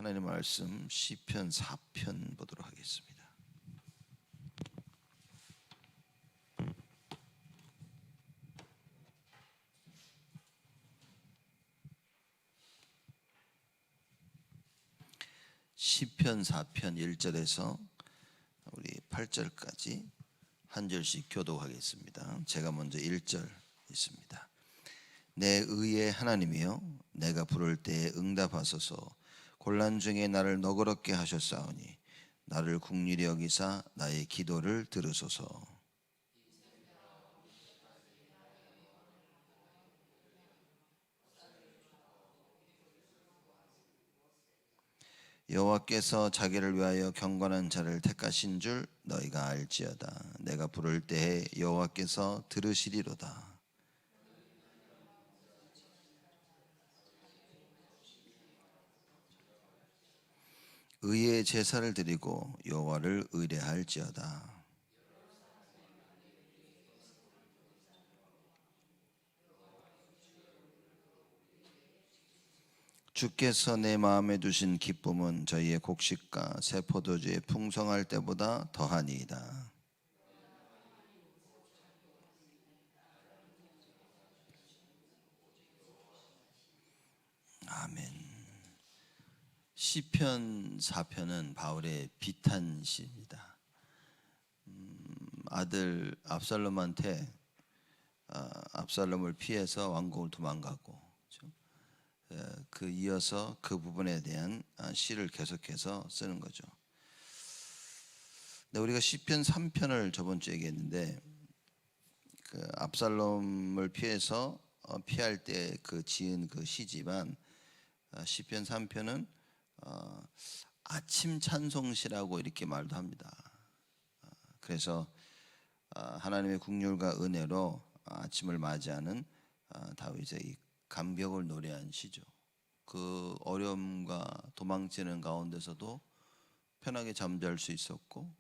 하나님의 말씀 시편 4편 보도록 하겠습니다. 시편 4편 1절에서 우리 8절까지 한 절씩 교독하겠습니다. 제가 먼저 1절 있습니다. 내 의의 하나님이여, 내가 부를 때에 응답하소서. 곤란 중에 나를 너그럽게 하셨사오니 나를 긍휼히 여기사 나의 기도를 들으소서. 여호와께서 자기를 위하여 경건한 자를 택하신 줄 너희가 알지어다. 내가 부를 때에 여호와께서 들으시리로다. 의의 제사를 드리고 여호와를 의뢰할지어다. 주께서 내 마음에 두신 기쁨은 저희의 곡식과 새 포도주의 풍성할 때보다 더하니이다. 아멘. 시편 4편은 바울의 비탄시입니다. 아들 압살롬한테 압살롬을 피해서 왕궁을 도망가고, 그 이어서 그 부분에 대한 시를 계속해서 쓰는 거죠. 근데 우리가 시편 3편을 저번 주에 얘기했는데, 그 압살롬을 피해서 피할 때 그 지은 그 시지만, 시편 3편은 아침 찬송시라고 이렇게 말도 합니다. 그래서 하나님의 긍휼과 은혜로 아침을 맞이하는 다윗의 이 감격을 노래한 시죠. 그 어려움과 도망치는 가운데서도 편하게 잠잘 수 있었고,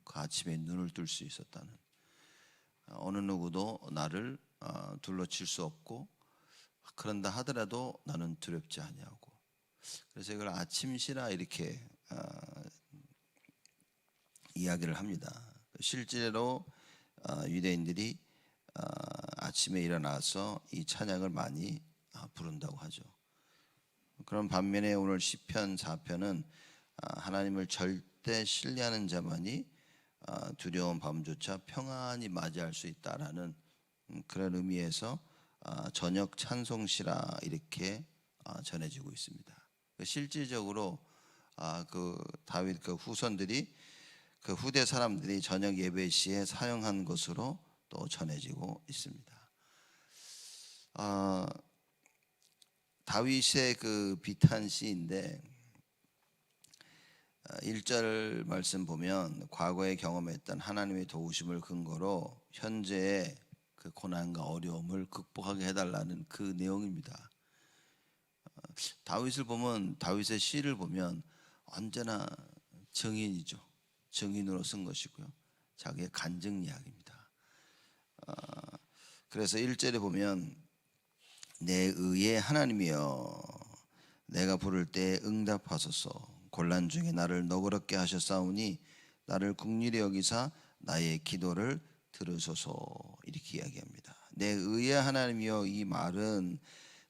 그 아침에 눈을 뜰 수 있었다는, 어느 누구도 나를 둘러칠 수 없고, 그런다 하더라도 나는 두렵지 아니하고, 그래서 이걸 아침시라 이렇게 이야기를 합니다. 실제로 유대인들이 아침에 일어나서 이 찬양을 많이 부른다고 하죠. 그런 반면에 오늘 시편 4편은 하나님을 절대 신뢰하는 자만이 두려운 밤조차 평안히 맞이할 수 있다라는 그런 의미에서 저녁 찬송시라 이렇게 전해지고 있습니다. 실질적으로 그 다윗 그 후손들이, 그 후대 사람들이 저녁 예배 시에 사용한 것으로 또 전해지고 있습니다. 다윗의 그 비탄 시인데, 1절 말씀 보면 과거에 경험했던 하나님의 도우심을 근거로 현재의 그 고난과 어려움을 극복하게 해달라는 그 내용입니다. 다윗을 보면, 다윗의 시를 보면 언제나 정인이죠. 정인으로 쓴 것이고요. 자기의 간증 이야기입니다. 그래서 1절에 보면 내 의의 하나님이여, 내가 부를 때 응답하소서. 곤란 중에 나를 너그럽게 하셨사오니 나를 긍휼히 여기사 나의 기도를 들으소서. 이렇게 이야기합니다. 내 의의 하나님이여, 이 말은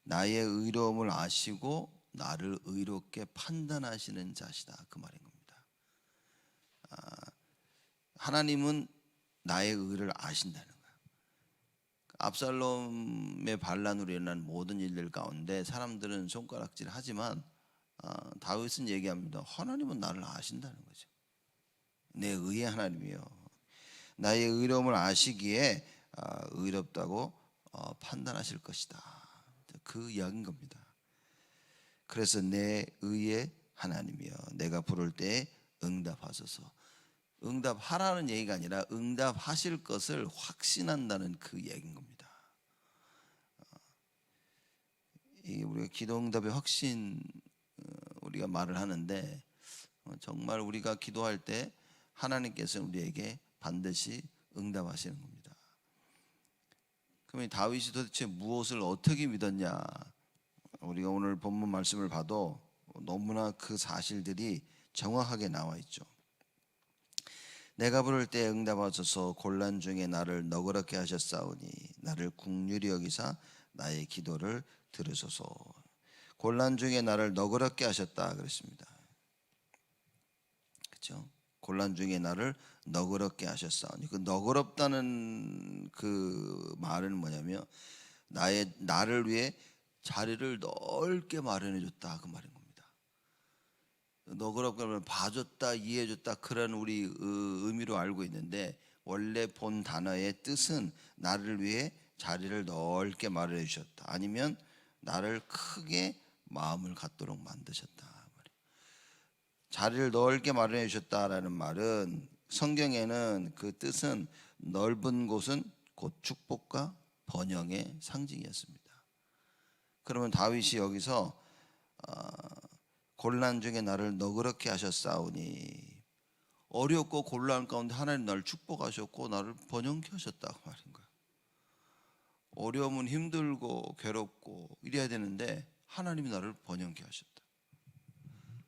나의 의로움을 아시고 나를 의롭게 판단하시는 자시다, 그 말인 겁니다. 하나님은 나의 의를 아신다는 거예요. 압살롬의 반란으로 일어난 모든 일들 가운데 사람들은 손가락질 하지만 다윗은 얘기합니다. 하나님은 나를 아신다는 거죠. 내 의의 하나님이요, 나의 의로움을 아시기에 의롭다고 판단하실 것이다, 그 이야기인 겁니다. 그래서 내 의의 하나님이여, 내가 부를 때 응답하소서. 응답하라는 얘기가 아니라 응답하실 것을 확신한다는 그 얘기인 겁니다. 우리가 기도 응답의 확신, 우리가 말을 하는데, 정말 우리가 기도할 때 하나님께서는 우리에게 반드시 응답하시는 겁니다. 그러면 다윗이 도대체 무엇을 어떻게 믿었냐? 우리가 오늘 본문 말씀을 봐도 너무나 그 사실들이 정확하게 나와 있죠. 내가 부를 때 응답하소서. 곤란 중에 나를 너그럽게 하셨사오니 나를 긍휼히 여기사 나의 기도를 들으소서. 곤란 중에 나를 너그럽게 하셨다 그랬습니다. 그렇죠? 곤란 중에 나를 너그럽게 하셨사오니, 그 너그럽다는 그 말은 뭐냐면 나를 위해 자리를 넓게 마련해 줬다 그 말인 겁니다. 너그럽게 하면 봐줬다, 이해해줬다 그런 우리 의미로 알고 있는데, 원래 본 단어의 뜻은 나를 위해 자리를 넓게 마련해 주셨다, 아니면 나를 크게 마음을 갖도록 만드셨다. 자리를 넓게 마련해 주셨다라는 말은, 성경에는 그 뜻은 넓은 곳은 곧 축복과 번영의 상징이었습니다. 그러면 다윗이 여기서 곤란 중에 나를 너그럽게 하셨사오니, 어렵고 곤란 가운데 하나님 나를 축복하셨고 나를 번영케 하셨다고 말인 거예요. 어려움은 힘들고 괴롭고 이래야 되는데 하나님이 나를 번영케 하셨다.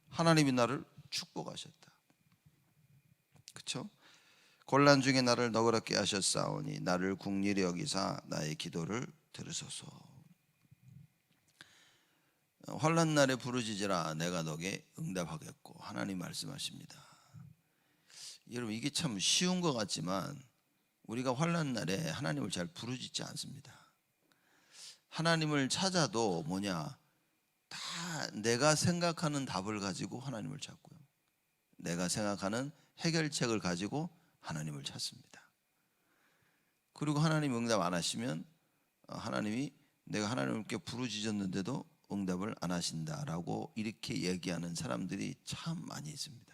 하나님이 나를 축복하셨다. 그렇죠? 곤란 중에 나를 너그럽게 하셨사오니 나를 긍휼히 여기사 나의 기도를 들으소서. 환난 날에 부르짖으라 내가 너에게 응답하겠고, 하나님 말씀하십니다. 여러분, 이게 참 쉬운 것 같지만 우리가 환난 날에 하나님을 잘 부르짖지 않습니다. 하나님을 찾아도 다 내가 생각하는 답을 가지고 하나님을 찾고요, 내가 생각하는 해결책을 가지고 하나님을 찾습니다. 그리고 하나님 응답 안 하시면 하나님이 내가 하나님께 부르짖었는데도 응답을 안 하신다라고 이렇게 얘기하는 사람들이 참 많이 있습니다.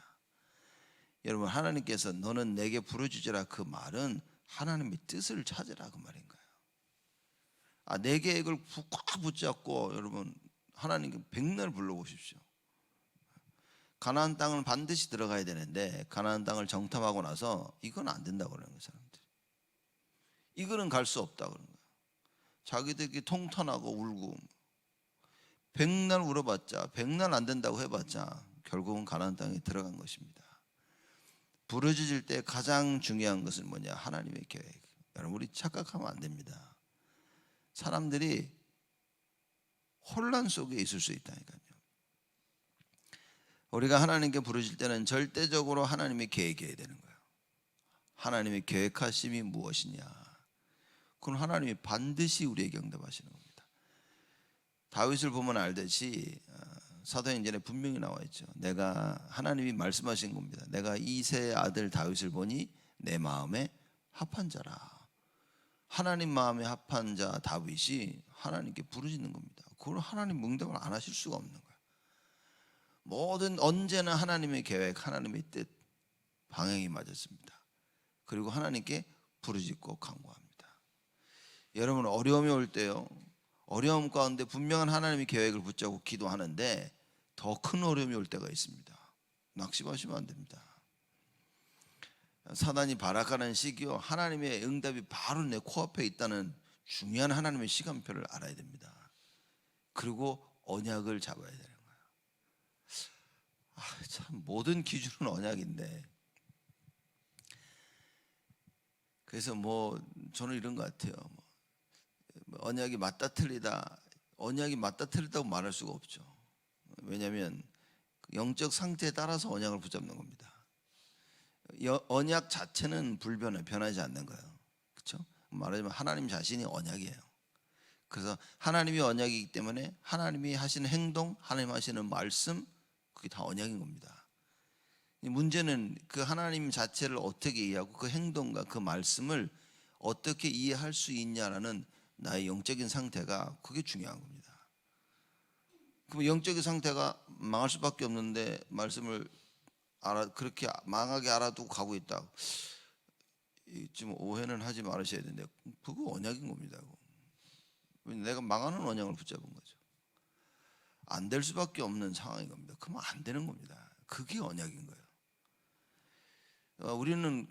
여러분, 하나님께서 너는 내게 부르짖으라 그 말은 하나님의 뜻을 찾으라 그 말인 거예요. 내 계획을 꽉 붙잡고 여러분 하나님께 백날 불러보십시오. 가나안 땅은 반드시 들어가야 되는데 가나안 땅을 정탐하고 나서 이건 안 된다고 그러는 거예요. 사람들이 이거는 갈 수 없다고 그러는 거예요. 자기들끼리 통탄하고 울고 백날 울어봤자, 백날 안 된다고 해봤자 결국은 가나안 땅에 들어간 것입니다. 부르짖을 때 가장 중요한 것은 뭐냐? 하나님의 계획. 여러분, 우리 착각하면 안 됩니다. 사람들이 혼란 속에 있을 수 있다니까요. 우리가 하나님께 부르짖을 때는 절대적으로 하나님의 계획이어야 되는 거예요. 하나님의 계획하심이 무엇이냐? 그건 하나님이 반드시 우리에게 응답하시는 겁니다. 다윗을 보면 알듯이 사도행전에 분명히 나와 있죠. 내가, 하나님이 말씀하신 겁니다. 내가 이새의 아들 다윗을 보니 내 마음에 합한 자라. 하나님 마음에 합한 자 다윗이 하나님께 부르짖는 겁니다. 그걸 하나님 응답을 안 하실 수가 없는 거예요. 언제나 하나님의 계획, 하나님의 뜻 방향이 맞았습니다. 그리고 하나님께 부르짖고 간구합니다. 여러분, 어려움이 올 때요, 어려움 가운데 분명한 하나님의 계획을 붙잡고 기도하는데 더 큰 어려움이 올 때가 있습니다. 낙심하시면 안 됩니다. 사단이 발악하는 시기요, 하나님의 응답이 바로 내 코앞에 있다는 중요한 하나님의 시간표를 알아야 됩니다. 그리고 언약을 잡아야 되는 거예요. 참 모든 기준은 언약인데, 그래서 저는 이런 것 같아요. 언약이 맞다 틀리다, 언약이 맞다 틀리다고 말할 수가 없죠. 왜냐하면 영적 상태에 따라서 언약을 붙잡는 겁니다. 언약 자체는 불변해, 변하지 않는 거예요. 그렇죠? 말하자면 하나님 자신이 언약이에요. 그래서 하나님이 언약이기 때문에 하나님이 하시는 행동, 하나님 하시는 말씀, 그게 다 언약인 겁니다. 문제는 그 하나님 자체를 어떻게 이해하고 그 행동과 그 말씀을 어떻게 이해할 수 있냐라는 나의 영적인 상태가, 그게 중요한 겁니다. 그럼 영적인 상태가 망할 수밖에 없는데 말씀을 그렇게 망하게 알아두고 가고 있다, 지금 오해는 하지 말으셔야 되는데 그거 언약인 겁니다. 내가 망하는 언약을 붙잡은 거죠. 안 될 수밖에 없는 상황인 겁니다. 그러면 안 되는 겁니다. 그게 언약인 거예요. 우리는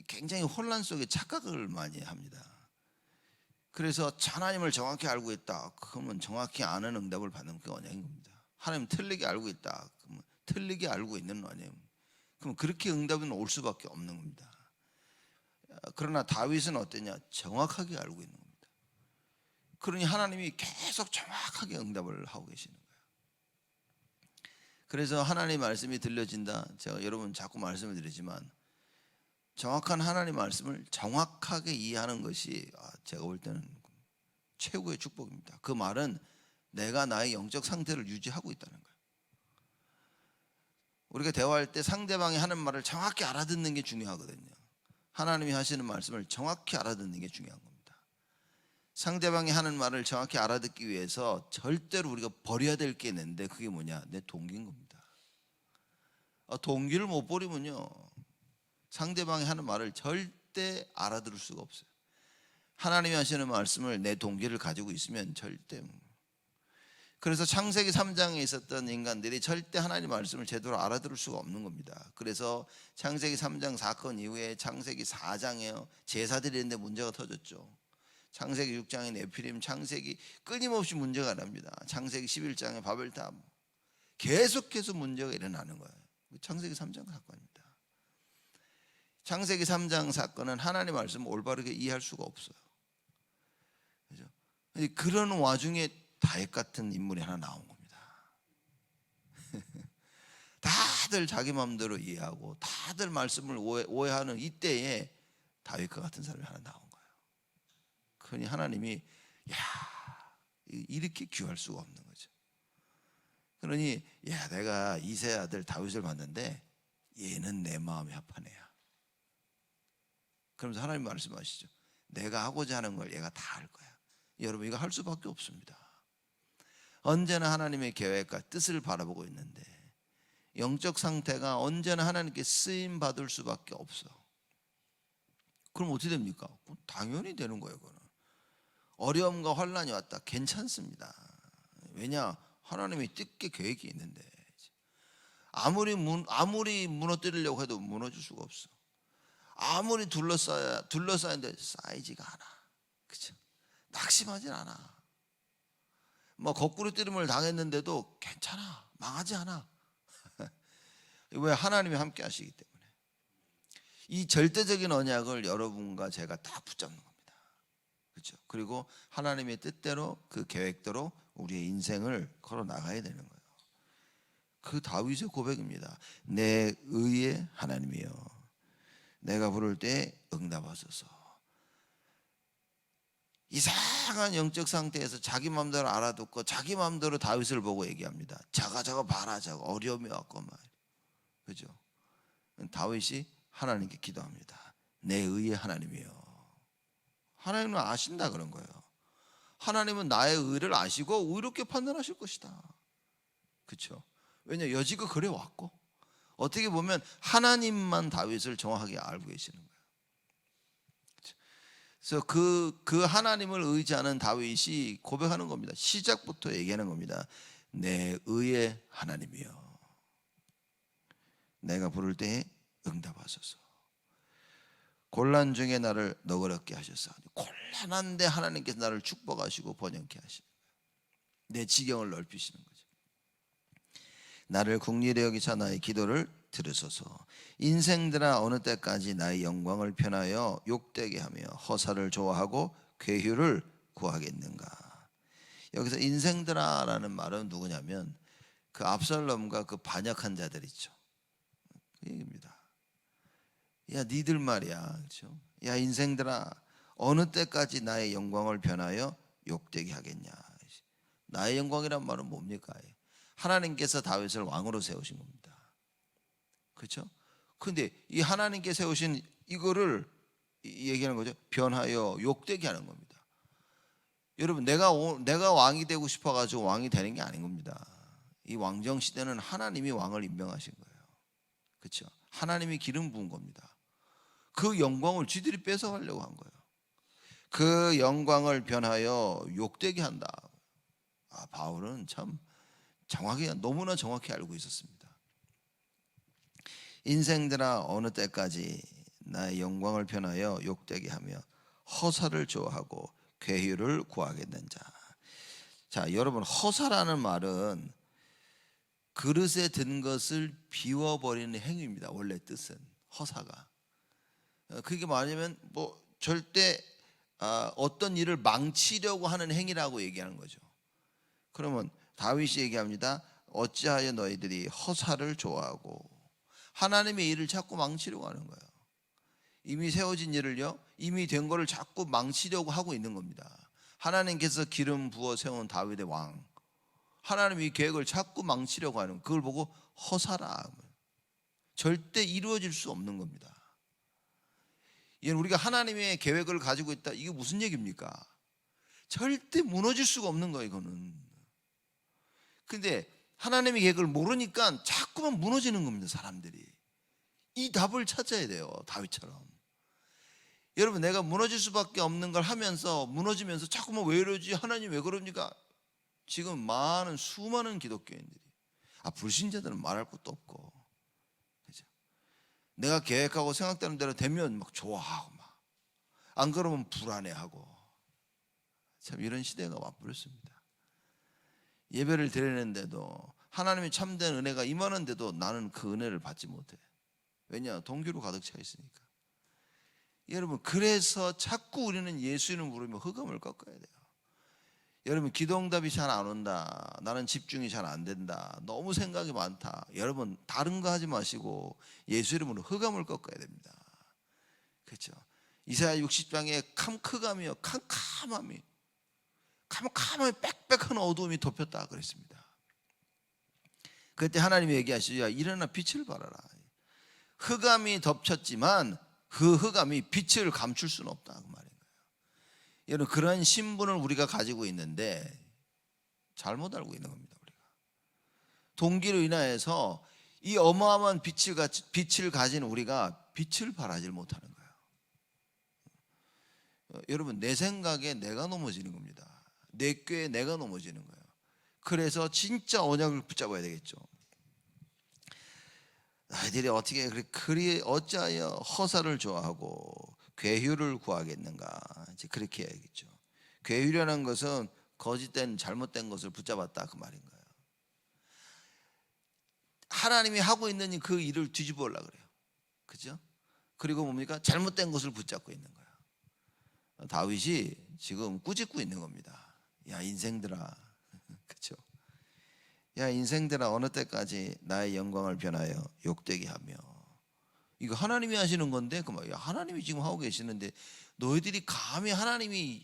굉장히 혼란 속에 착각을 많이 합니다. 그래서 하나님을 정확히 알고 있다, 그러면 정확히 아는 응답을 받는 게 언약인 겁니다. 하나님 틀리게 알고 있다. 그러면 틀리게 알고 있는 거 아니에요. 그럼 그렇게 응답은 올 수밖에 없는 겁니다. 그러나 다윗은 어땠냐? 정확하게 알고 있는 겁니다. 그러니 하나님이 계속 정확하게 응답을 하고 계시는 거예요. 그래서 하나님 말씀이 들려진다. 제가 여러분 자꾸 말씀을 드리지만 정확한 하나님 말씀을 정확하게 이해하는 것이 제가 볼 때는 최고의 축복입니다. 그 말은 내가 나의 영적 상태를 유지하고 있다는 거예요. 우리가 대화할 때 상대방이 하는 말을 정확히 알아듣는 게 중요하거든요. 하나님이 하시는 말씀을 정확히 알아듣는 게 중요한 겁니다. 상대방이 하는 말을 정확히 알아듣기 위해서 절대로 우리가 버려야 될 게 있는데 그게 뭐냐? 내 동기인 겁니다. 동기를 못 버리면요 상대방이 하는 말을 절대 알아들을 수가 없어요. 하나님이 하시는 말씀을 내 동기를 가지고 있으면 절대. 그래서 창세기 3장에 있었던 인간들이 절대 하나님 말씀을 제대로 알아들을 수가 없는 겁니다. 그래서 창세기 3장 사건 이후에 창세기 4장에요 제사드리는데 문제가 터졌죠. 창세기 6장에 네피림, 창세기 끊임없이 문제가 납니다. 창세기 11장에 바벨탑, 계속해서 문제가 일어나는 거예요. 창세기 3장 사건입니다. 창세기 3장 사건은 하나님 말씀을 올바르게 이해할 수가 없어요. 그죠? 그런 와중에 다윗 같은 인물이 하나 나온 겁니다. 다들 자기 마음대로 이해하고 다들 말씀을 오해하는 이때에 다윗과 같은 사람이 하나 나온 거예요. 그러니 하나님이 이렇게 귀할 수가 없는 거죠. 그러니 내가 이세 아들 다윗을 봤는데 얘는 내 마음이 합한 애야. 그러면서 하나님 말씀하시죠. 내가 하고자 하는 걸 얘가 다 할 거야. 여러분 이거 할 수밖에 없습니다. 언제나 하나님의 계획과 뜻을 바라보고 있는데 영적 상태가 언제나 하나님께 쓰임 받을 수밖에 없어. 그럼 어떻게 됩니까? 당연히 되는 거예요. 그거는 어려움과 환난이 왔다 괜찮습니다. 왜냐? 하나님이 뜻계 계획이 있는데 아무리 무너뜨리려고 해도 무너질 수가 없어. 아무리 둘러싸는데 쌓이지가 않아. 그렇죠? 낙심하진 않아. 거꾸로 뜨림을 당했는데도 괜찮아. 망하지 않아. 왜? 하나님이 함께 하시기 때문에. 이 절대적인 언약을 여러분과 제가 다 붙잡는 겁니다. 그렇죠? 그리고 하나님의 뜻대로 그 계획대로 우리의 인생을 걸어 나가야 되는 거예요. 그 다윗의 고백입니다. 내 의의 하나님이여 내가 부를 때 응답하소서. 이상한 영적 상태에서 자기 마음대로 알아듣고 자기 마음대로 다윗을 보고 얘기합니다. 저거 봐라, 저거 어려움이 왔구만. 그죠? 다윗이 하나님께 기도합니다. 내 의의 하나님이요. 하나님은 아신다 그런 거예요. 하나님은 나의 의를 아시고 의롭게 판단하실 것이다. 그렇죠? 왜냐? 여지가 그래 왔고 어떻게 보면 하나님만 다윗을 정확하게 알고 계시는 거예요. 그래서 그 하나님을 의지하는 다윗이 고백하는 겁니다. 시작부터 얘기하는 겁니다. 내 의의 하나님이여 내가 부를 때에 응답하소서. 곤란 중에 나를 너그럽게 하셔서. 곤란한데 하나님께서 나를 축복하시고 번영케 하시는 거예요. 내 지경을 넓히시는 거죠. 나를 국리히 여기사 나의 기도를 들으소서. 인생들아 어느 때까지 나의 영광을 편하여 욕되게 하며 허사를 좋아하고 괴휴를 구하겠는가. 여기서 인생들아라는 말은 누구냐면 그 압살롬과 그 반역한 자들 있죠. 그 얘기입니다. 야 니들 말이야, 그렇죠? 야 인생들아 어느 때까지 나의 영광을 변하여 욕되게 하겠냐. 나의 영광이란 말은 뭡니까? 하나님께서 다윗을 왕으로 세우신 겁니다. 그렇죠? 근데 이 하나님께 세우신 이거를 얘기하는 거죠. 변하여 욕되게 하는 겁니다. 여러분 내가 왕이 되고 싶어가지고 왕이 되는 게 아닌 겁니다. 이 왕정 시대는 하나님이 왕을 임명하신 거예요. 그렇죠? 하나님이 기름 부은 겁니다. 그 영광을 쥐들이 뺏어가려고 한 거예요. 그 영광을 변하여 욕되게 한다. 바울은 참 너무나 정확히 알고 있었습니다. 인생들아 어느 때까지 나의 영광을 변하여 욕되게 하며 허사를 좋아하고 괴휴를 구하겠는 자. 자, 여러분 허사라는 말은 그릇에 든 것을 비워버리는 행위입니다. 원래 뜻은 허사가. 그게 뭐냐면 절대 어떤 일을 망치려고 하는 행위라고 얘기하는 거죠. 그러면 다윗이 얘기합니다. 어찌하여 너희들이 허사를 좋아하고. 하나님의 일을 자꾸 망치려고 하는 거예요. 이미 세워진 일을요, 이미 된 거를 자꾸 망치려고 하고 있는 겁니다. 하나님께서 기름 부어 세운 다윗의 왕, 하나님이 계획을 자꾸 망치려고 하는, 그걸 보고 허사라. 절대 이루어질 수 없는 겁니다. 이건 우리가 하나님의 계획을 가지고 있다, 이게 무슨 얘기입니까? 절대 무너질 수가 없는 거예요, 이거는. 근데 하나님의 계획을 모르니까 자꾸만 무너지는 겁니다, 사람들이. 이 답을 찾아야 돼요, 다윗처럼. 여러분, 내가 무너질 수밖에 없는 걸 하면서 무너지면서 자꾸만 왜 이러지? 하나님 왜 그럽니까? 지금 수많은 기독교인들이, 불신자들은 말할 것도 없고, 그죠? 내가 계획하고 생각되는 대로 되면 막 좋아하고, 안 그러면 불안해하고, 참 이런 시대가 와버렸습니다. 예배를 드리는데도 하나님의 참된 은혜가 임하는데도 나는 그 은혜를 받지 못해. 왜냐? 동기로 가득 차 있으니까. 여러분, 그래서 자꾸 우리는 예수 이름 부르며 흑암을 꺾어야 돼요. 여러분, 기도응답이 잘 안 온다, 나는 집중이 잘 안 된다, 너무 생각이 많다, 여러분 다른 거 하지 마시고 예수 이름으로 흑암을 꺾어야 됩니다. 그렇죠? 이사야 60장에 캄크감이요, 캄캄함이 빽빽한 어두움이 덮였다 그랬습니다. 그때 하나님이 얘기하시죠. 일어나 빛을 발하라. 흑암이 덮쳤지만 그 흑암이 빛을 감출 수는 없다, 그 말인 거예요. 여러분, 그런 신분을 우리가 가지고 있는데 잘못 알고 있는 겁니다. 우리가 동기로 인하여서 이 어마어마한 빛을 가진 우리가 빛을 발하지 못하는 거예요. 여러분, 내 생각에 내가 넘어지는 겁니다. 내 꾀에 내가 넘어지는 거예요. 그래서 진짜 언약을 붙잡아야 되겠죠. 너희들이 어떻게 그리 어찌하여 허사를 좋아하고 괴휴를 구하겠는가, 이제 그렇게 해야겠죠. 괴휴라는 것은 거짓된 잘못된 것을 붙잡았다, 그 말인 거예요. 하나님이 하고 있는 그 일을 뒤집어 보려고 그래요. 그죠? 그리고 뭡니까? 잘못된 것을 붙잡고 있는 거예요. 다윗이 지금 꾸짖고 있는 겁니다. 야, 인생들아. 그렇죠? 야, 인생들아, 어느 때까지 나의 영광을 변하여 욕되게 하며. 이거 하나님이 하시는 건데, 야, 하나님이 지금 하고 계시는데 너희들이 감히 하나님의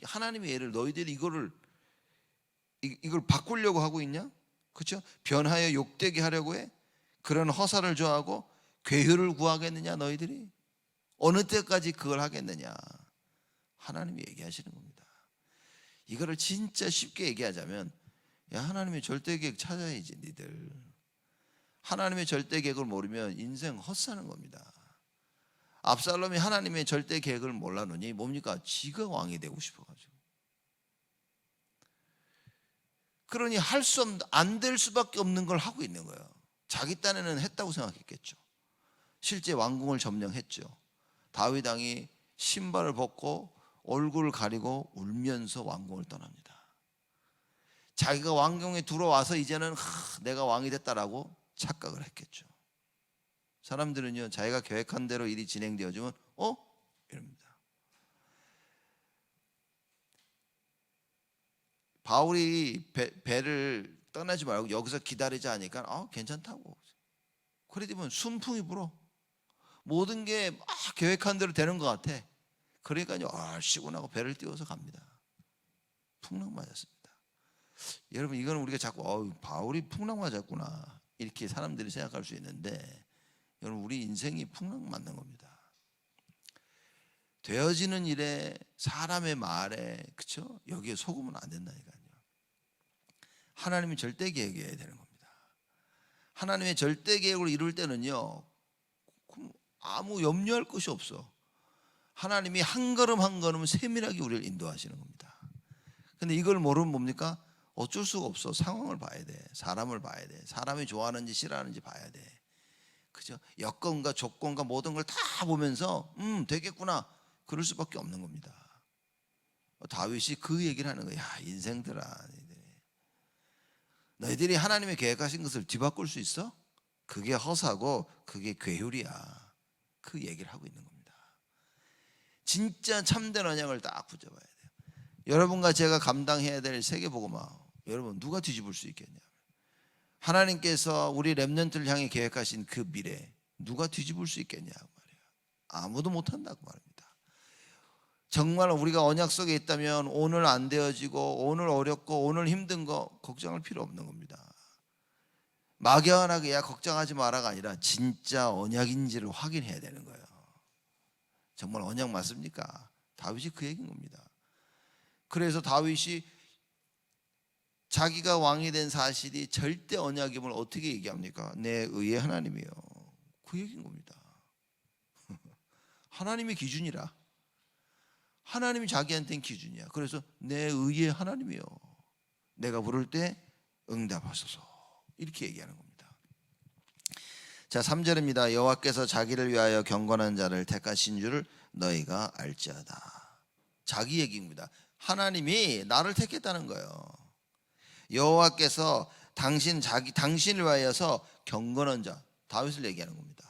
애를 너희들이 이걸 바꾸려고 하고 있냐? 그렇죠? 변하여 욕되게 하려고 해? 그런 허사를 좋아하고 괴휴를 구하겠느냐? 너희들이 어느 때까지 그걸 하겠느냐? 하나님이 얘기하시는 겁니다. 이거를 진짜 쉽게 얘기하자면, 야, 하나님의 절대 계획 찾아야지. 니들 하나님의 절대 계획을 모르면 인생 헛사는 겁니다. 압살롬이 하나님의 절대 계획을 몰라놓니 뭡니까? 지가 왕이 되고 싶어가지고. 그러니 안 될 수밖에 없는 걸 하고 있는 거예요. 자기 딴에는 했다고 생각했겠죠. 실제 왕궁을 점령했죠. 다윗 왕이 신발을 벗고 얼굴을 가리고 울면서 왕궁을 떠납니다. 자기가 왕궁에 들어와서 이제는 내가 왕이 됐다라고 착각을 했겠죠. 사람들은요, 자기가 계획한 대로 일이 진행되어지면 이럽니다. 바울이 배를 떠나지 말고 여기서 기다리자 하니까 괜찮다고. 그러더니 순풍이 불어. 모든 게 막 계획한 대로 되는 것 같아. 그러니까요, 얼씨구나고 배를 띄워서 갑니다. 풍랑 맞았습니다. 여러분, 이거는 우리가 자꾸 바울이 풍랑 맞았구나 이렇게 사람들이 생각할 수 있는데, 여러분, 우리 인생이 풍랑 맞는 겁니다. 되어지는 일에, 사람의 말에, 그렇죠? 여기에 속으면 안 된다니까요. 하나님이 절대 계획이어야 되는 겁니다. 하나님의 절대 계획을 이룰 때는요, 아무 염려할 것이 없어. 하나님이 한 걸음 한 걸음 세밀하게 우리를 인도하시는 겁니다. 근데 이걸 모르면 뭡니까? 어쩔 수가 없어. 상황을 봐야 돼. 사람을 봐야 돼. 사람이 좋아하는지 싫어하는지 봐야 돼. 그죠? 여건과 조건과 모든 걸 다 보면서 되겠구나, 그럴 수밖에 없는 겁니다. 다윗이 그 얘기를 하는 거야. 야, 인생들아, 너희들이 하나님의 계획하신 것을 뒤바꿀 수 있어? 그게 허사고 그게 괴율이야. 그 얘기를 하고 있는 겁니다. 진짜 참된 언약을 딱 붙잡아야 돼요. 여러분과 제가 감당해야 될 세계복음화, 여러분 누가 뒤집을 수 있겠냐? 하나님께서 우리 렘넌트를 향해 계획하신 그 미래 누가 뒤집을 수 있겠냐 말이에요. 아무도 못한다고 말입니다. 정말 우리가 언약 속에 있다면 오늘 안 되어지고 오늘 어렵고 오늘 힘든 거 걱정할 필요 없는 겁니다. 막연하게 야 걱정하지 마라가 아니라 진짜 언약인지를 확인해야 되는 거예요. 정말 언약 맞습니까? 다윗이 그 얘기인 겁니다. 그래서 다윗이 자기가 왕이 된 사실이 절대 언약임을 어떻게 얘기합니까? 내 의의 하나님이요. 그 얘기인 겁니다. 하나님의 기준이라. 하나님이 자기한테는 기준이야. 그래서 내 의의 하나님이요. 내가 부를 때 응답하소서. 이렇게 얘기하는 겁니다. 자, 3절입니다. 여호와께서 자기를 위하여 경건한 자를 택하신 줄을 너희가 알지어다. 자기 얘기입니다. 하나님이 나를 택했다는 거예요. 여호와께서 당신을 위하여서 경건한 자, 다윗을 얘기하는 겁니다.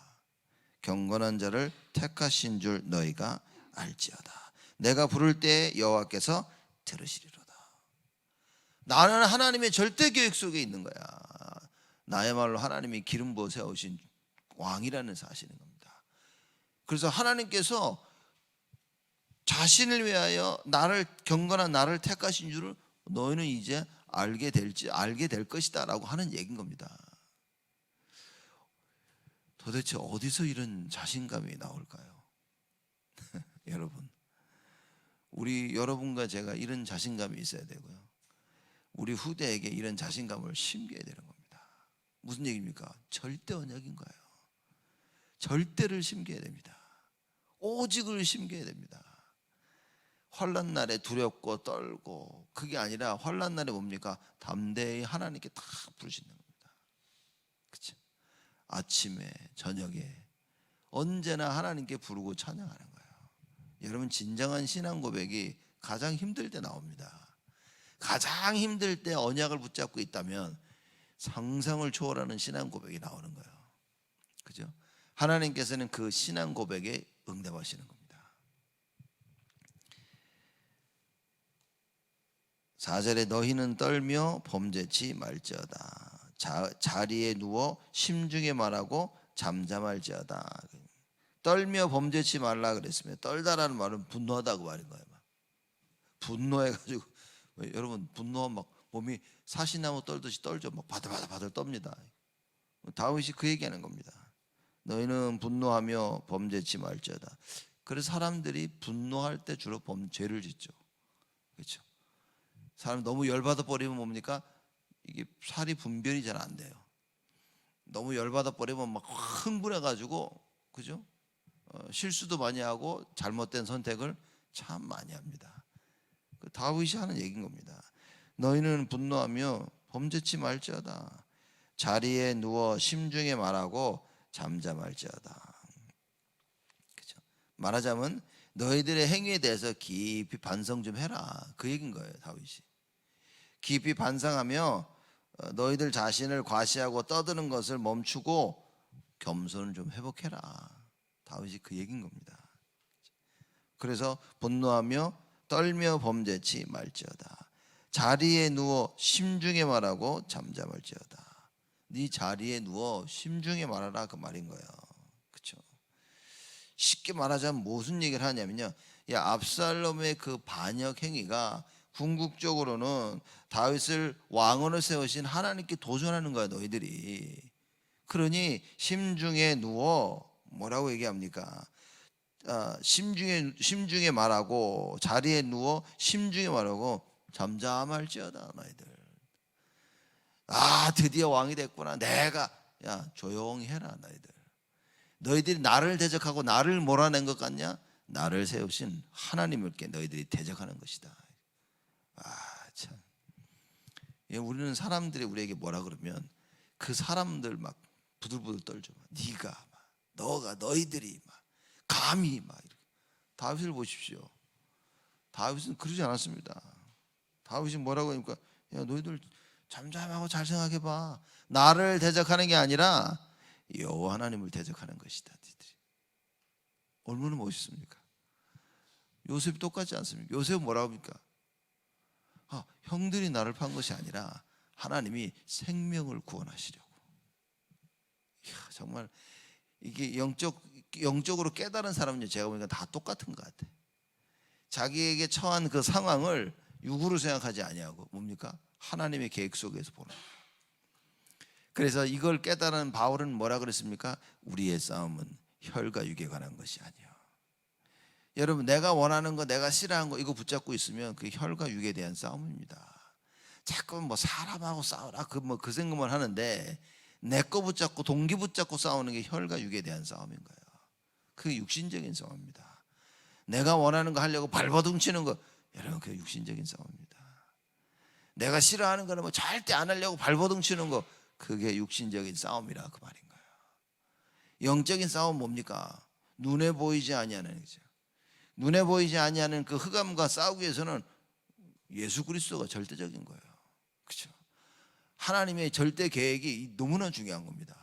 경건한 자를 택하신 줄 너희가 알지어다. 내가 부를 때 여호와께서 들으시리로다. 나는 하나님의 절대 계획 속에 있는 거야. 나야말로 하나님이 기름 부어 세우신 왕이라는 사실인 겁니다. 그래서 하나님께서 자신을 위하여 경건한 나를 택하신 줄을 너희는 이제 알게 될 것이다 라고 하는 얘기인 겁니다. 도대체 어디서 이런 자신감이 나올까요? 여러분, 여러분과 제가 이런 자신감이 있어야 되고요, 우리 후대에게 이런 자신감을 심겨야 되는 겁니다. 무슨 얘기입니까? 절대 언약인 거예요. 절대를 심겨야 됩니다. 오직을 심겨야 됩니다. 환난 날에 두렵고 떨고, 그게 아니라 환난 날에 뭡니까? 담대히 하나님께 다 부르시는 겁니다. 그렇죠? 아침에 저녁에 언제나 하나님께 부르고 찬양하는 거예요. 여러분, 진정한 신앙 고백이 가장 힘들 때 나옵니다. 가장 힘들 때 언약을 붙잡고 있다면 상상을 초월하는 신앙 고백이 나오는 거예요. 그죠? 하나님께서는 그 신앙 고백에 응답하시는 겁니다. 4절에 너희는 떨며 범죄치 말지어다. 자리에 누워 심중에 말하고 잠잠할지어다. 떨며 범죄치 말라 그랬으면, 떨다라는 말은 분노하다고 말인 거예요. 분노해가지고, 여러분 분노하면 막 몸이 사시나무 떨듯이 떨죠. 막 바들바들 떱니다. 다윗이 그 얘기하는 겁니다. 너희는 분노하며 범죄치 말지어다. 그래서 사람들이 분노할 때 주로 죄를 짓죠. 그렇죠? 사람 너무 열받아 버리면 뭡니까? 이게 살이 분별이 잘 안 돼요. 너무 열받아 버리면 막 흥분해 가지고, 그죠? 실수도 많이 하고 잘못된 선택을 참 많이 합니다. 그 다윗이 하는 얘기인 겁니다. 너희는 분노하며 범죄치 말지어다. 자리에 누워 심중에 말하고 잠잠할지어다. 그죠? 말하자면 너희들의 행위에 대해서 깊이 반성 좀 해라. 그 얘기인 거예요, 다윗이. 깊이 반성하며 너희들 자신을 과시하고 떠드는 것을 멈추고 겸손을 좀 회복해라. 다윗이 그 얘기인 겁니다. 그래서 분노하며 떨며 범죄치 말지어다. 자리에 누워 심중에 말하고 잠잠할지어다. 네 자리에 누워 심중에 말하라, 그 말인 거예요. 그렇죠? 쉽게 말하자면 무슨 얘기를 하냐면요, 야, 압살롬의 그 반역 행위가 궁극적으로는 다윗을 왕으로 세우신 하나님께 도전하는 거야, 너희들이. 그러니 심중에 누워, 뭐라고 얘기합니까? 심중에 말하고, 자리에 누워 심중에 말하고 잠잠할지어다. 너희들, 드디어 왕이 됐구나. 야, 조용히 해라. 너희들이 나를 대적하고 나를 몰아낸 것 같냐? 나를 세우신 하나님께 너희들이 대적하는 것이다. 참. 우리는 사람들이 우리에게 뭐라 그러면 그 사람들 막 부들부들 떨죠. 네가, 너가, 너희들이 막 감히 막 이렇게. 다윗을 보십시오. 다윗은 그러지 않았습니다. 다윗이 뭐라고 하니까, 야, 너희들 잠잠하고 잘 생각해봐. 나를 대적하는 게 아니라 여호와 하나님을 대적하는 것이다. 얼마나 멋있습니까? 요셉이 똑같지 않습니까? 요셉은 뭐라고 합니까? 형들이 나를 판 것이 아니라 하나님이 생명을 구원하시려고. 이야, 정말 이게 영적으로 깨달은 사람은요, 제가 보니까 다 똑같은 것 같아요. 자기에게 처한 그 상황을 육으로 생각하지 아니하고 뭡니까? 하나님의 계획 속에서 보는 거예요. 그래서 이걸 깨달은 바울은 뭐라 그랬습니까? 우리의 싸움은 혈과 육에 관한 것이 아니요. 여러분, 내가 원하는 거, 내가 싫어하는 거 이거 붙잡고 있으면 그 혈과 육에 대한 싸움입니다. 자꾸 뭐 사람하고 싸우라 그 생각만 하는데 내 거 붙잡고 동기 붙잡고 싸우는 게 혈과 육에 대한 싸움인 거예요. 그게 육신적인 싸움입니다. 내가 원하는 거 하려고 발버둥 치는 거, 여러분, 그게 육신적인 싸움입니다. 내가 싫어하는 거는 뭐 절대 안 하려고 발버둥 치는 거, 그게 육신적인 싸움이라 그 말인 거예요. 영적인 싸움은 뭡니까? 눈에 보이지 아니하는 거죠. 눈에 보이지 아니하는 그 흑암과 싸우기 위해서는 예수 그리스도가 절대적인 거예요. 그렇죠? 하나님의 절대 계획이 너무나 중요한 겁니다.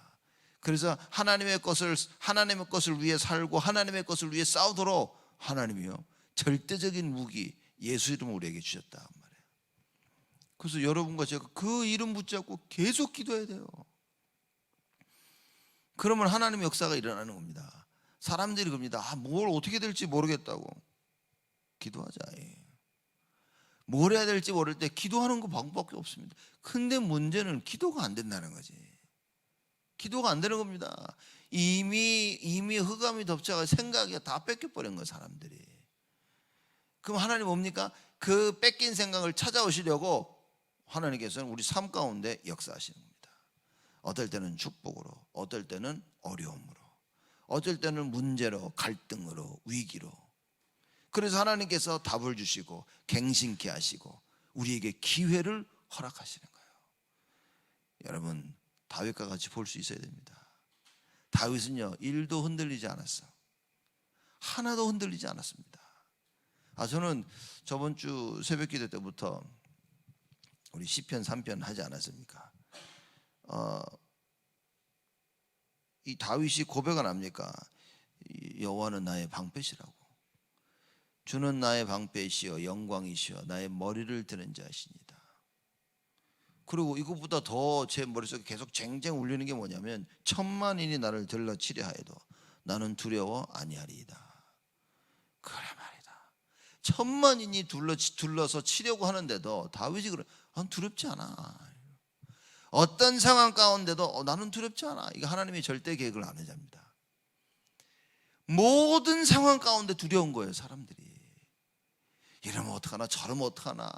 그래서 하나님의 것을 위해 살고 하나님의 것을 위해 싸우도록 하나님이요, 절대적인 무기 예수 이름을 우리에게 주셨다 말이에요. 그래서 여러분과 제가 그 이름 붙잡고 계속 기도해야 돼요. 그러면 하나님의 역사가 일어나는 겁니다. 사람들이 그럽니다. 뭘 어떻게 될지 모르겠다고. 기도하자. 뭘 해야 될지 모를 때 기도하는 거 방법밖에 없습니다. 근데 문제는 기도가 안 된다는 거지. 기도가 안 되는 겁니다. 이미 흑암이 덮쳐가 생각이 다 뺏겨버린 거예요, 사람들이. 그럼 하나님 뭡니까? 그 뺏긴 생각을 찾아오시려고 하나님께서는 우리 삶 가운데 역사하시는 겁니다. 어떨 때는 축복으로, 어떨 때는 어려움으로, 어쩔 때는 문제로, 갈등으로, 위기로. 그래서 하나님께서 답을 주시고 갱신케 하시고 우리에게 기회를 허락하시는 거예요. 여러분, 다윗과 같이 볼 수 있어야 됩니다. 다윗은요, 일도 흔들리지 않았어. 하나도 흔들리지 않았습니다. 저는 저번 주 새벽 기도 때부터 우리 시편 3편 하지 않았습니까? 이 다윗이 고백을 합니까? 여호와는 나의 방패시라고. 주는 나의 방패시여 영광이시여 나의 머리를 드는 자시니다. 그리고 이것보다 더 제 머릿속에 계속 쟁쟁 울리는 게 뭐냐면, 천만인이 나를 들러치려 하여도 나는 두려워 아니하리이다. 그래 말이다. 천만인이 둘러서 치려고 하는데도 다윗이 그래, 난 두렵지 않아. 어떤 상황 가운데도 나는 두렵지 않아. 이거 하나님의 절대 계획을 아는 자입니다. 모든 상황 가운데 두려운 거예요, 사람들이. 이러면 어떡하나, 저러면 어떡하나,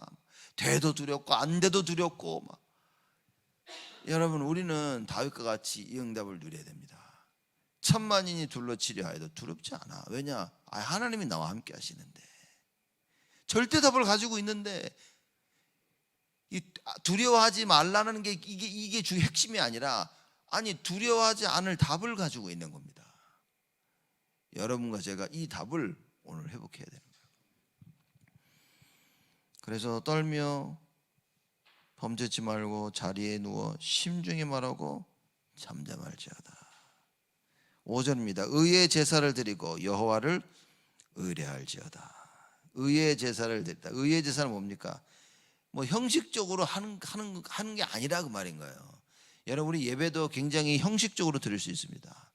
돼도 두렵고 안 돼도 두렵고 막. 여러분, 우리는 다윗과 같이 이 응답을 누려야 됩니다. 천만인이 둘러치려 하여도 두렵지 않아. 왜냐? 하나님이 나와 함께 하시는데, 절대 답을 가지고 있는데, 두려워하지 말라는 게 이게 주 핵심이 아니라, 두려워하지 않을 답을 가지고 있는 겁니다. 여러분과 제가 이 답을 오늘 회복해야 되는 거예요. 그래서 떨며 범죄치 말고 자리에 누워 심중에 말하고 잠잠할지어다. 5절입니다. 의의 제사를 드리고 여호와를 의뢰할지어다. 의의 제사를 드린다. 의의 제사는 뭡니까? 뭐 형식적으로 하는 게 아니라 그 말인 거예요. 여러분, 우리 예배도 굉장히 형식적으로 드릴 수 있습니다.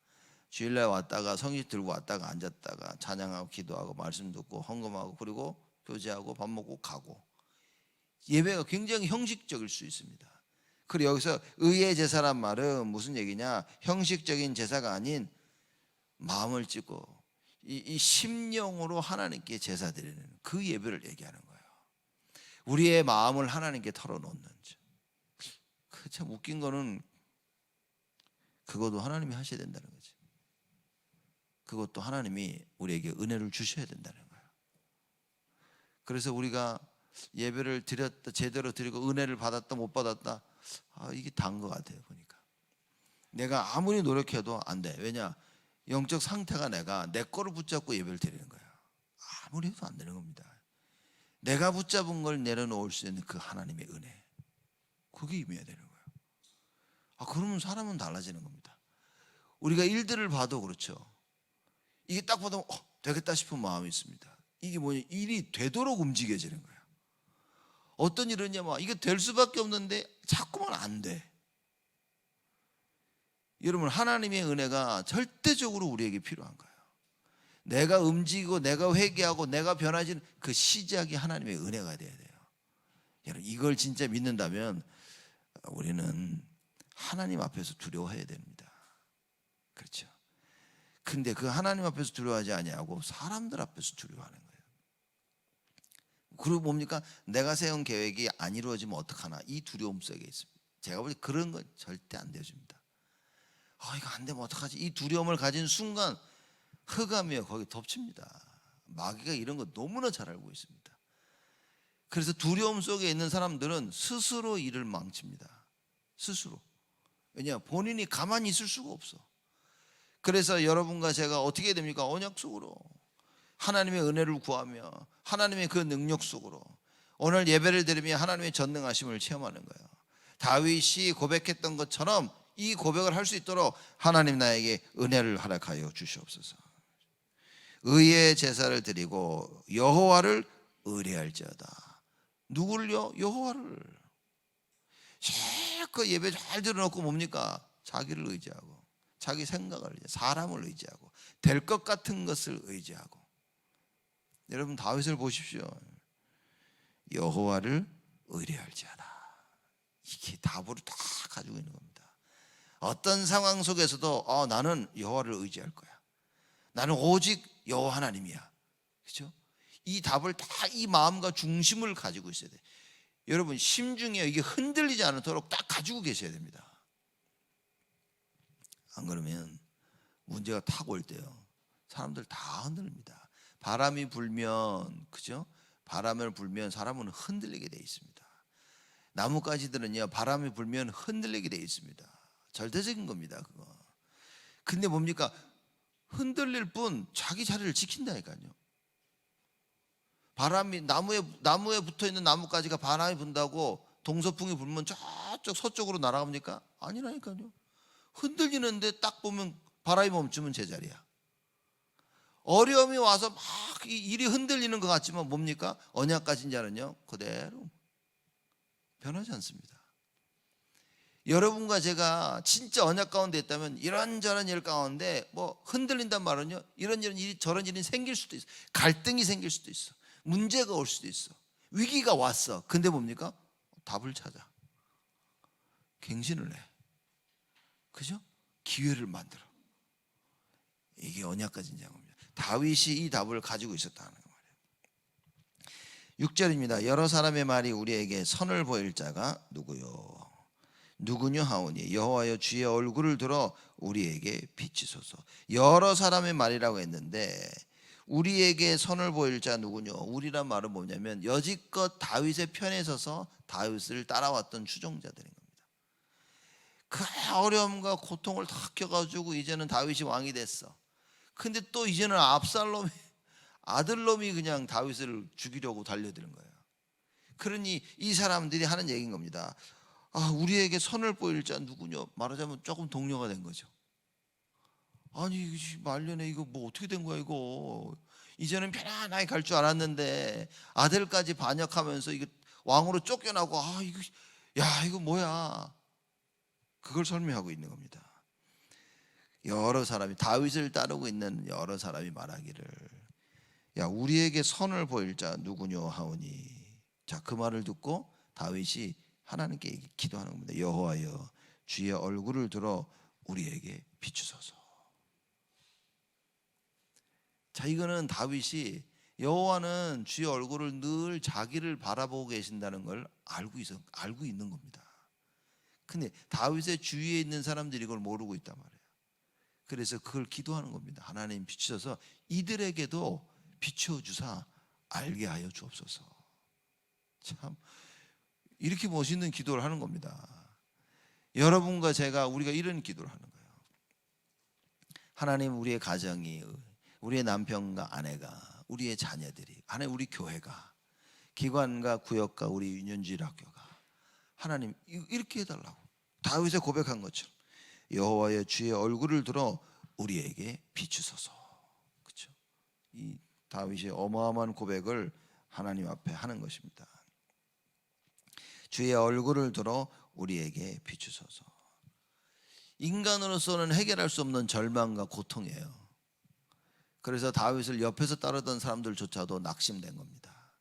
주일날 왔다가 성식 들고 왔다가 앉았다가 찬양하고 기도하고 말씀 듣고 헌금하고 그리고 교제하고 밥 먹고 가고, 예배가 굉장히 형식적일 수 있습니다. 그리고 여기서 의의 제사란 말은 무슨 얘기냐? 형식적인 제사가 아닌 마음을 찢고 이 심령으로 하나님께 제사 드리는 그 예배를 얘기하는 거예요. 우리의 마음을 하나님께 털어놓는. 참 웃긴 거는 그것도 하나님이 하셔야 된다는 거지. 그것도 하나님이 우리에게 은혜를 주셔야 된다는 거예요. 그래서 우리가 예배를 드렸다, 제대로 드리고 은혜를 받았다 못 받았다, 이게 다인 것 같아요. 보니까 내가 아무리 노력해도 안 돼. 왜냐? 영적 상태가 내가 내 거를 붙잡고 예배를 드리는 거야. 아무리 해도 안 되는 겁니다. 내가 붙잡은 걸 내려놓을 수 있는 그 하나님의 은혜, 그게 임해야 되는 거예요. 그러면 사람은 달라지는 겁니다. 우리가 일들을 봐도 그렇죠. 이게 딱 봐도 되겠다 싶은 마음이 있습니다. 이게 뭐냐, 일이 되도록 움직여지는 거예요. 어떤 일은요, 이게 될 수밖에 없는데 자꾸만 안 돼. 여러분, 하나님의 은혜가 절대적으로 우리에게 필요한 거예요. 내가 움직이고 내가 회개하고 내가 변화지는 그 시작이 하나님의 은혜가 돼야 돼요. 여러분, 이걸 진짜 믿는다면 우리는 하나님 앞에서 두려워해야 됩니다. 그렇죠. 근데 그 하나님 앞에서 두려워하지 아니하고 사람들 앞에서 두려워하는 거예요. 그리고 뭡니까? 내가 세운 계획이 안 이루어지면 어떡하나, 이 두려움 속에 있습니다. 제가 볼 때 그런 건 절대 안 되어줍니다. 이거 안 되면 어떡하지? 이 두려움을 가진 순간 흑암이요, 거기 덮칩니다. 마귀가 이런 거 너무나 잘 알고 있습니다. 그래서 두려움 속에 있는 사람들은 스스로 일을 망칩니다. 스스로. 왜냐, 본인이 가만히 있을 수가 없어. 그래서 여러분과 제가 어떻게 해야 됩니까? 언약 속으로 하나님의 은혜를 구하며 하나님의 그 능력 속으로 오늘 예배를 드리며 하나님의 전능하심을 체험하는 거예요. 다윗이 고백했던 것처럼 이 고백을 할 수 있도록 하나님 나에게 은혜를 허락하여 주시옵소서. 의의 제사를 드리고 여호와를 의뢰할지어다. 누굴요? 여호와를. 실컷 예배 잘 들어놓고 뭡니까? 자기를 의지하고 자기 생각을 의지하고 사람을 의지하고 될 것 같은 것을 의지하고. 여러분, 다윗을 보십시오. 여호와를 의뢰할지어다. 이게 답으로 다 가지고 있는 겁니다. 어떤 상황 속에서도 나는 여호와를 의지할 거야. 나는 오직 여호와 하나님이야. 그렇죠? 이 답을 다 이 마음과 중심을 가지고 있어야 돼. 여러분, 심중에 이게 흔들리지 않도록 딱 가지고 계셔야 됩니다. 안 그러면 문제가 탁 올 때요, 사람들 다 흔들립니다. 바람이 불면, 그죠? 바람을 불면 사람은 흔들리게 돼 있습니다. 나뭇가지들은요, 바람이 불면 흔들리게 돼 있습니다. 절대적인 겁니다, 그거. 근데 뭡니까? 흔들릴 뿐 자기 자리를 지킨다니까요. 바람이 나무에 붙어 있는 나뭇가지가 바람이 분다고 동서풍이 불면 저쪽 서쪽으로 날아갑니까? 아니라니까요. 흔들리는데 딱 보면 바람이 멈추면 제자리야. 어려움이 와서 막 일이 흔들리는 것 같지만 뭡니까? 언약 가진 자는요, 그대로 변하지 않습니다. 여러분과 제가 진짜 언약 가운데 있다면 이런저런 일 가운데 흔들린단 말은요, 이런저런 일이 저런 일이 생길 수도 있어. 갈등이 생길 수도 있어. 문제가 올 수도 있어. 위기가 왔어. 근데 뭡니까? 답을 찾아. 갱신을 해. 그죠? 기회를 만들어. 이게 언약 가진 자입니다. 다윗이 이 답을 가지고 있었다는 말이에요. 6절입니다. 여러 사람의 말이 우리에게 선을 보일 자가 누구요? 누구냐 하오니 여호와여 주의 얼굴을 들어 우리에게 비치소서. 여러 사람의 말이라고 했는데 우리에게 선을 보일 자 누구냐? 우리란 말은 뭐냐면 여지껏 다윗의 편에 서서 다윗을 따라왔던 추종자들인 겁니다. 그 어려움과 고통을 다 겪어가지고 이제는 다윗이 왕이 됐어. 근데 또 이제는 압살롬이 아들놈이 그냥 다윗을 죽이려고 달려드는 거예요. 그러니 이 사람들이 하는 얘기인 겁니다. 우리에게 선을 보일 자 누구냐? 말하자면 조금 동료가 된 거죠. 아니 말년에 이거 뭐 어떻게 된 거야 이거. 이제는 편안하게 갈 줄 알았는데 아들까지 반역하면서 이거 왕으로 쫓겨나고 이거 뭐야. 그걸 설명하고 있는 겁니다. 여러 사람이 다윗을 따르고 있는 여러 사람이 말하기를 우리에게 선을 보일 자 누구냐 하오니. 자, 그 말을 듣고 다윗이 하나님께 기도하는 겁니다. 여호와여 주의 얼굴을 들어 우리에게 비추소서. 자, 이거는 다윗이 여호와는 주의 얼굴을 늘 자기를 바라보고 계신다는 걸 알고 있는 겁니다. 근데 다윗의 주위에 있는 사람들이 이걸 모르고 있단 말이에요. 그래서 그걸 기도하는 겁니다. 하나님 비추셔서 이들에게도 비춰주사 알게 하여 주옵소서. 참 이렇게 멋있는 기도를 하는 겁니다. 여러분과 우리가 이런 기도를 하는 거예요. 하나님, 우리의 가정이, 우리의 남편과 아내가, 우리의 자녀들이, 우리 교회가, 기관과 구역과 우리 유년주일 학교가 하나님 이렇게 해달라고. 다윗의 고백한 것처럼 여호와의 주의 얼굴을 들어 우리에게 비추소서. 그렇죠? 이 다윗의 어마어마한 고백을 하나님 앞에 하는 것입니다. 주의 얼굴을 들어 우리에게 비추소서. 인간으로서는 해결할 수 없는 절망과 고통이에요. 그래서 다윗을 옆에서 따르던 사람들조차도 낙심된 겁니다.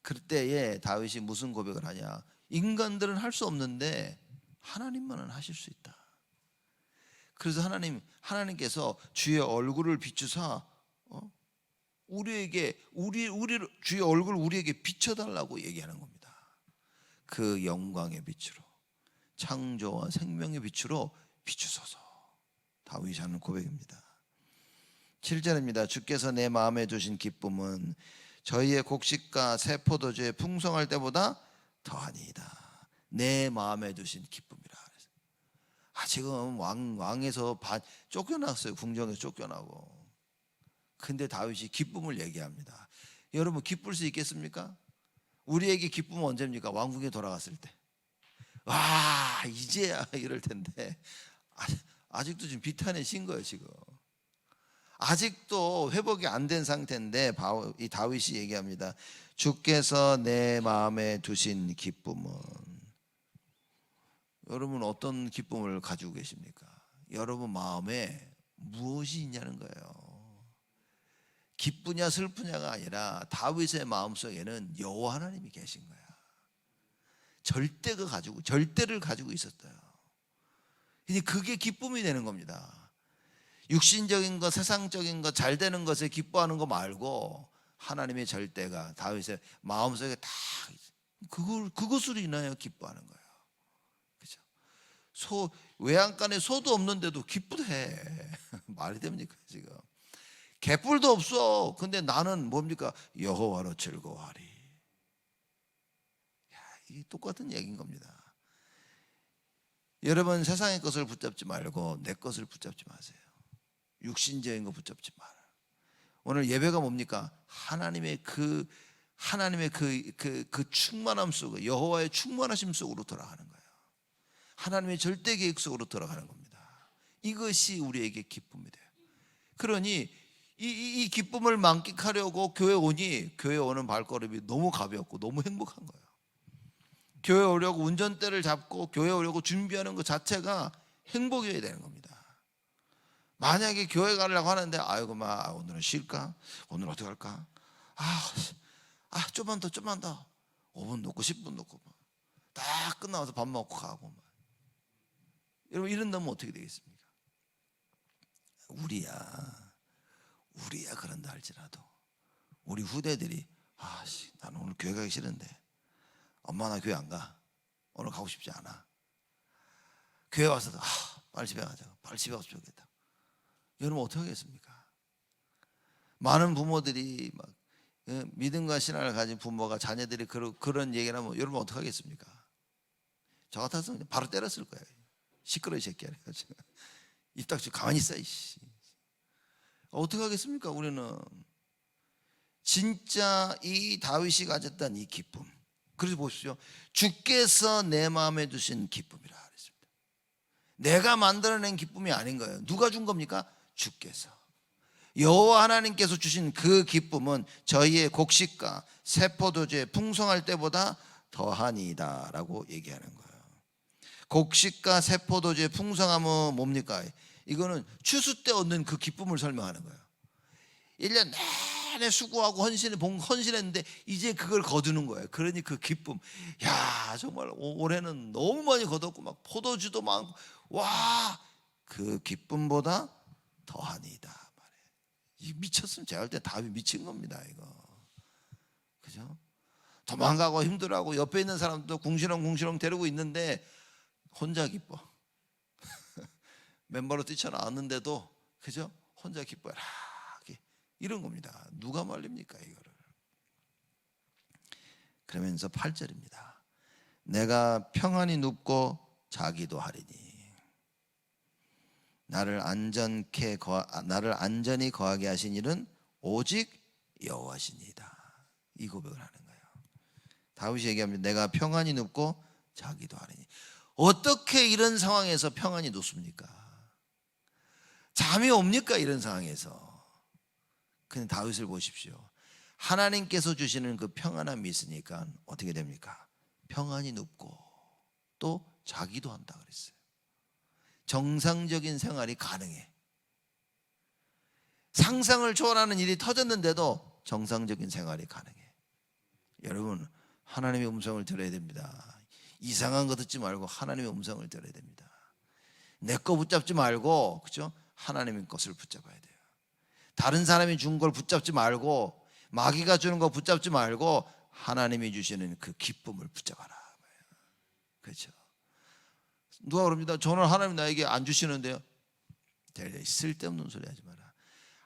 그때에 다윗이 무슨 고백을 하냐? 인간들은 할 수 없는데 하나님만은 하실 수 있다. 그래서 하나님께서 주의 얼굴을 비추사 우리에게 주의 얼굴 우리에게 비춰달라고 얘기하는 겁니다. 그 영광의 빛으로, 창조와 생명의 빛으로 비추소서. 다윗이 하는 고백입니다. 7절입니다. 주께서 내 마음에 두신 기쁨은 저희의 곡식과 새 포도주의 풍성할 때보다 더하니이다. 내 마음에 두신 기쁨이라. 지금 왕에서 쫓겨났어요. 궁정에서 쫓겨나고. 근데 다윗이 기쁨을 얘기합니다. 여러분 기쁠 수 있겠습니까? 우리에게 기쁨은 언제입니까? 왕궁에 돌아갔을 때. 와 이제야 이럴 텐데 아직도 지금 비탄에 신 거예요. 지금 아직도 회복이 안 된 상태인데 이 다윗이 얘기합니다. 주께서 내 마음에 두신 기쁨은. 여러분 어떤 기쁨을 가지고 계십니까? 여러분 마음에 무엇이 있냐는 거예요. 기쁘냐 슬프냐가 아니라 다윗의 마음속에는 여호와 하나님이 계신 거야. 절대를 가지고 있었어요. 그게 기쁨이 되는 겁니다. 육신적인 것, 세상적인 것, 잘 되는 것에 기뻐하는 거 말고 하나님의 절대가 다윗의 마음속에 다 그것으로 인하여 기뻐하는 거예요. 그렇죠? 외양간에 소도 없는데도 기쁘대. 말이 됩니까 지금? 개뿔도 없어. 근데 나는 뭡니까? 여호와로 즐거워하리. 이게 똑같은 얘기인 겁니다. 여러분 세상의 것을 붙잡지 말고 내 것을 붙잡지 마세요. 육신적인 거 붙잡지 마라. 오늘 예배가 뭡니까? 하나님의 그 충만함 속에, 여호와의 충만하심 속으로 돌아가는 거예요. 하나님의 절대 계획 속으로 돌아가는 겁니다. 이것이 우리에게 기쁨이 돼요. 그러니 이 기쁨을 만끽하려고 교회 오는 발걸음이 너무 가볍고 너무 행복한 거예요. 교회 오려고 운전대를 잡고 교회 오려고 준비하는 것 자체가 행복이어야 되는 겁니다. 만약에 교회 가려고 하는데 아이고 오늘은 쉴까? 오늘 어떻게 할까? 좀만 더 5분 놓고 10분 놓고 딱 끝나서 밥 먹고 가고 여러분 이런다면 어떻게 되겠습니까? 우리야 그런다 할지라도 우리 후대들이 나는 오늘 교회 가기 싫은데 엄마 나 교회 안 가. 오늘 가고 싶지 않아. 교회 와서도 빨리 집에 가자. 빨리 집에 가서 좋겠다. 여러분 어떻게 하겠습니까? 많은 부모들이 믿음과 신앙을 가진 부모가 자녀들이 그런 얘기를 하면 여러분 어떻게 하겠습니까? 저 같았으면 바로 때렸을 거예요. 시끄러워 이 새끼야. 입 닥치고 가만히 있어. 어떻게 하겠습니까? 우리는 진짜 이 다윗이 가졌던 이 기쁨. 그래서 보십시오. 주께서 내 마음에 두신 기쁨이라 그랬습니다. 내가 만들어낸 기쁨이 아닌 거예요. 누가 준 겁니까? 주께서. 여호와 하나님께서 주신 그 기쁨은 저희의 곡식과 새 포도주의 풍성할 때보다 더하니이다 라고 얘기하는 거예요. 곡식과 새 포도주의 풍성함은 뭡니까? 이거는 추수 때 얻는 그 기쁨을 설명하는 거예요. 1년 내내 수고하고 헌신했는데 이제 그걸 거두는 거예요. 그러니 그 기쁨. 정말 올해는 너무 많이 거뒀고 포도주도 많고 그 기쁨보다 더하니이다 말이에요. 미쳤으면 제가 할 때 다윗 미친 겁니다. 이거 그죠? 도망가고 힘들어하고 옆에 있는 사람도 궁시렁 데리고 있는데 혼자 기뻐. 멤버로 뛰쳐나왔는데도 그죠? 혼자 기뻐해라. 이런 겁니다. 누가 말립니까 이거를? 그러면서 8절입니다. 내가 평안히 눕고 자기도 하리니 나를 안전히 거하게 하신 이는 오직 여호와시니이다. 이 고백을 하는 거예요. 다윗이 얘기합니다. 내가 평안히 눕고 자기도 아니니. 어떻게 이런 상황에서 평안이 높습니까? 잠이 옵니까? 이런 상황에서. 근데 다윗을 보십시오. 하나님께서 주시는 그 평안함이 있으니까 어떻게 됩니까? 평안이 높고 또 자기도 한다 그랬어요. 정상적인 생활이 가능해. 상상을 초월하는 일이 터졌는데도 정상적인 생활이 가능해. 여러분, 하나님의 음성을 들어야 됩니다. 이상한 거 듣지 말고 하나님의 음성을 들어야 됩니다. 내 거 붙잡지 말고, 그죠? 하나님의 것을 붙잡아야 돼요. 다른 사람이 준 걸 붙잡지 말고, 마귀가 주는 거 붙잡지 말고 하나님이 주시는 그 기쁨을 붙잡아라. 그렇죠? 누가 그럽니다. 저는 하나님 나에게 안 주시는데요. 쓸데없는 소리 하지 마라.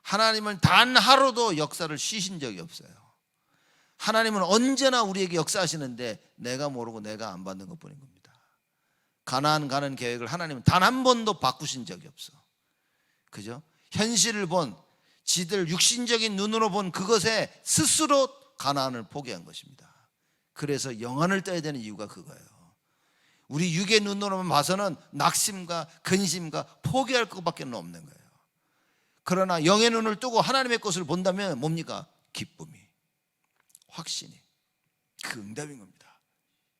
하나님은 단 하루도 역사를 쉬신 적이 없어요. 하나님은 언제나 우리에게 역사하시는데 내가 모르고 내가 안 받는 것뿐인 겁니다. 가나안 가는 계획을 하나님은 단 한 번도 바꾸신 적이 없어. 그죠? 현실을 본, 지들 육신적인 눈으로 본 그것에 스스로 가나안을 포기한 것입니다. 그래서 영안을 떠야 되는 이유가 그거예요. 우리 육의 눈으로만 봐서는 낙심과 근심과 포기할 것밖에 없는 거예요. 그러나 영의 눈을 뜨고 하나님의 것을 본다면 뭡니까? 기쁨이, 확신이, 그 응답인 겁니다.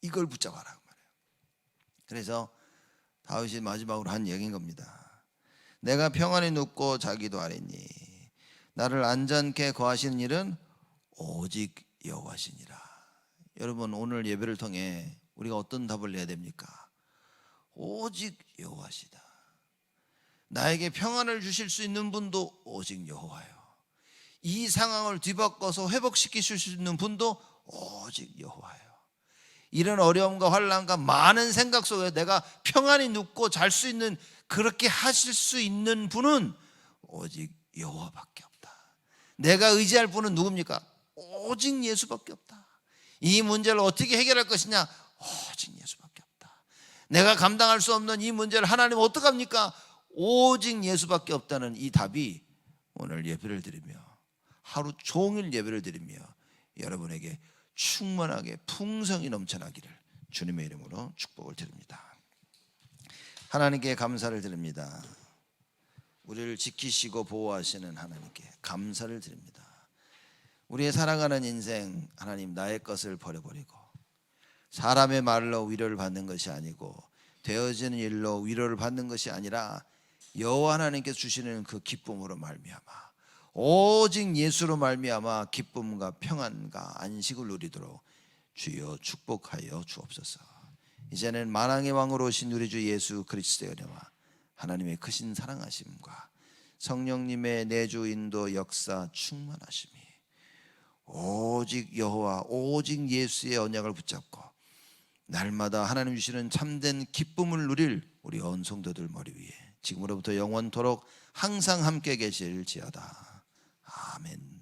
이걸 붙잡아라 말이에요. 그래서 다윗이 마지막으로 한 얘기인 겁니다. 내가 평안히 눕고 자기도 아뢰니 나를 안전케 거하시는 일은 오직 여호와시니라. 여러분, 오늘 예배를 통해 우리가 어떤 답을 내야 됩니까? 오직 여호와시다. 나에게 평안을 주실 수 있는 분도 오직 여호와예요. 이 상황을 뒤바꿔서 회복시키실 수 있는 분도 오직 여호와예요. 이런 어려움과 환난과 많은 생각 속에 내가 평안히 눕고 잘 수 있는, 그렇게 하실 수 있는 분은 오직 여호와밖에 없다. 내가 의지할 분은 누굽니까? 오직 예수밖에 없다. 이 문제를 어떻게 해결할 것이냐? 오직 예수밖에 없다. 내가 감당할 수 없는 이 문제를 하나님 어떡합니까? 오직 예수밖에 없다는 이 답이 오늘 예배를 드리며 하루 종일 예배를 드리며 여러분에게 충만하게 풍성이 넘쳐나기를 주님의 이름으로 축복을 드립니다. 하나님께 감사를 드립니다. 우리를 지키시고 보호하시는 하나님께 감사를 드립니다. 우리의 살아가는 인생, 하나님, 나의 것을 버려버리고 사람의 말로 위로를 받는 것이 아니고 되어지는 일로 위로를 받는 것이 아니라 여호와 하나님께서 주시는 그 기쁨으로 말미암아 오직 예수로 말미암아 기쁨과 평안과 안식을 누리도록 주여 축복하여 주옵소서. 이제는 만왕의 왕으로 오신 우리 주 예수 그리스도의 은혜와 하나님의 크신 사랑하심과 성령님의 내주 인도 역사 충만하심이 오직 여호와 오직 예수의 언약을 붙잡고 날마다 하나님 주시는 참된 기쁨을 누릴 우리 온 성도들 머리 위에 지금으로부터 영원토록 항상 함께 계실지어다. 아멘.